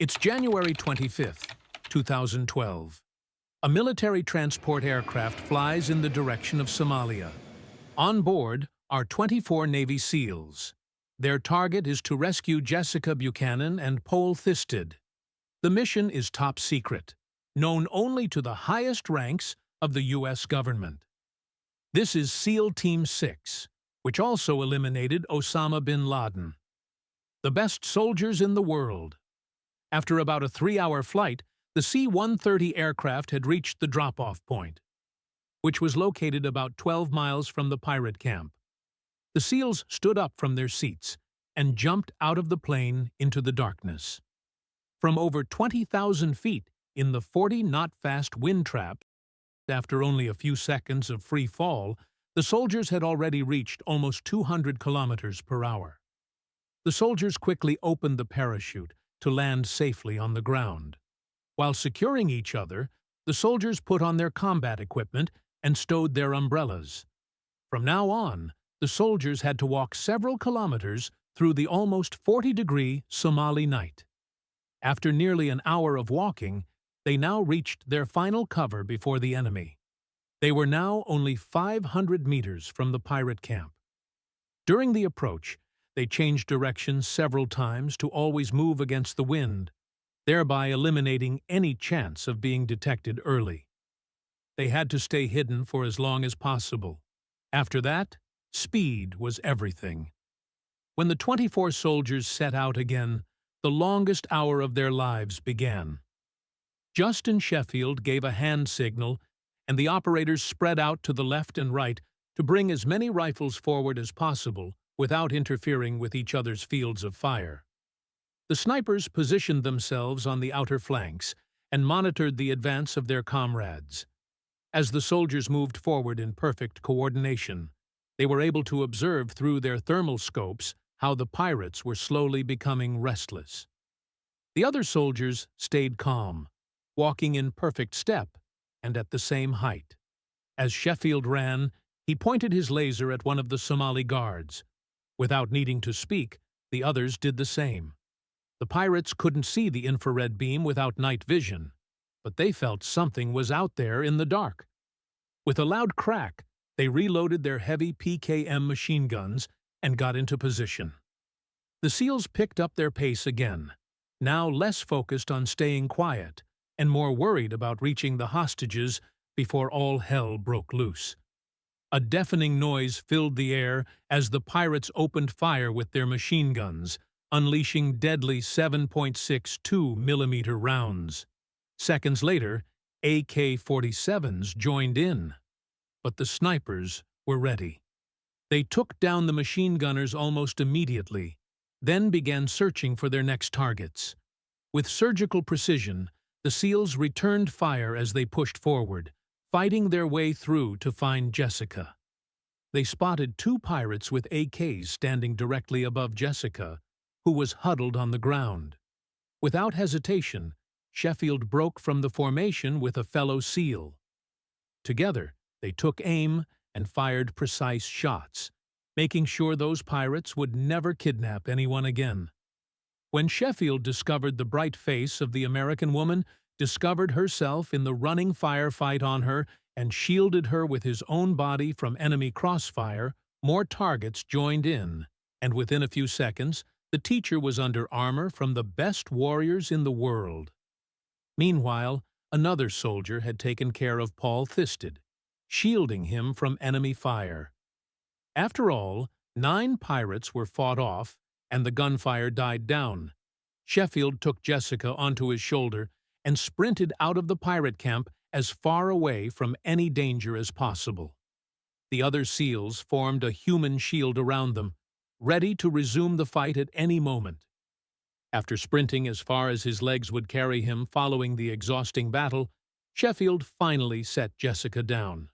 It's January 25th, 2012. A military transport aircraft flies in the direction of Somalia. On board are 24 Navy SEALs. Their target is to rescue Jessica Buchanan and Paul Thisted. The mission is top secret, known only to the highest ranks of the U.S. government. This is SEAL Team 6, which also eliminated Osama bin Laden. The best soldiers in the world. After about a 3-hour flight, the C-130 aircraft had reached the drop-off point, which was located about 12 miles from the pirate camp. The SEALs stood up from their seats and jumped out of the plane into the darkness. From over 20,000 feet in the 40-knot-fast wind trap, after only a few seconds of free fall, the soldiers had already reached almost 200 kilometers per hour. The soldiers quickly opened the parachute to land safely on the ground. While securing each other, the soldiers put on their combat equipment and stowed their umbrellas. From now on, the soldiers had to walk several kilometers through the almost 40-degree Somali night. After nearly an hour of walking, they now reached their final cover before the enemy. They were now only 500 meters from the pirate camp. During the approach, they changed direction several times to always move against the wind, thereby eliminating any chance of being detected early. They had to stay hidden for as long as possible. After that, speed was everything. When the 24 soldiers set out again, the longest hour of their lives began. Justin Sheffield gave a hand signal, and the operators spread out to the left and right to bring as many rifles forward as possible without interfering with each other's fields of fire. The snipers positioned themselves on the outer flanks and monitored the advance of their comrades. As the soldiers moved forward in perfect coordination, they were able to observe through their thermal scopes how the pirates were slowly becoming restless. The other soldiers stayed calm, walking in perfect step and at the same height. As Sheffield ran, he pointed his laser at one of the Somali guards. Without needing to speak, the others did the same. The pirates couldn't see the infrared beam without night vision, but they felt something was out there in the dark. With a loud crack, they reloaded their heavy PKM machine guns and got into position. The SEALs picked up their pace again, now less focused on staying quiet and more worried about reaching the hostages before all hell broke loose. A deafening noise filled the air as the pirates opened fire with their machine guns, unleashing deadly 7.62 millimeter rounds. Seconds later, AK-47s joined in, but the snipers were ready. They took down the machine gunners almost immediately, then began searching for their next targets. With surgical precision, the SEALs returned fire as they pushed forward, fighting their way through to find Jessica. They spotted 2 pirates with AKs standing directly above Jessica, who was huddled on the ground. Without hesitation, Sheffield broke from the formation with a fellow SEAL. Together, they took aim and fired precise shots, making sure those pirates would never kidnap anyone again. When Sheffield discovered the bright face of the American woman, discovered herself in the running firefight on her, and shielded her with his own body from enemy crossfire, more targets joined in, and within a few seconds, the teacher was under armor from the best warriors in the world. Meanwhile, another soldier had taken care of Paul Thisted, shielding him from enemy fire. After all, 9 pirates were fought off, and the gunfire died down. Sheffield took Jessica onto his shoulder and sprinted out of the pirate camp as far away from any danger as possible. The other SEALs formed a human shield around them, ready to resume the fight at any moment. After sprinting as far as his legs would carry him following the exhausting battle, Sheffield finally set Jessica down.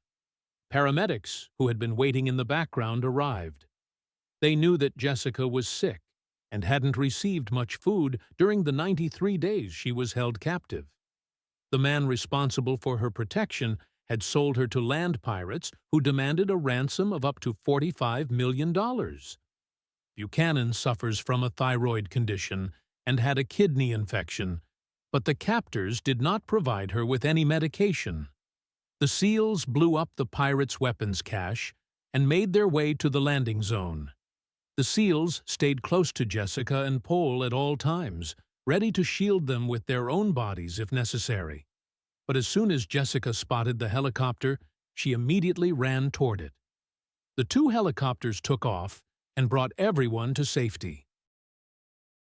Paramedics, who had been waiting in the background, arrived. They knew that Jessica was sick and hadn't received much food during the 93 days she was held captive. The man responsible for her protection had sold her to land pirates who demanded a ransom of up to $45 million. Buchanan suffers from a thyroid condition and had a kidney infection, but the captors did not provide her with any medication. The SEALs blew up the pirates' weapons cache and made their way to the landing zone. The SEALs stayed close to Jessica and Paul at all times, ready to shield them with their own bodies if necessary. But as soon as Jessica spotted the helicopter, she immediately ran toward it. The two helicopters took off and brought everyone to safety.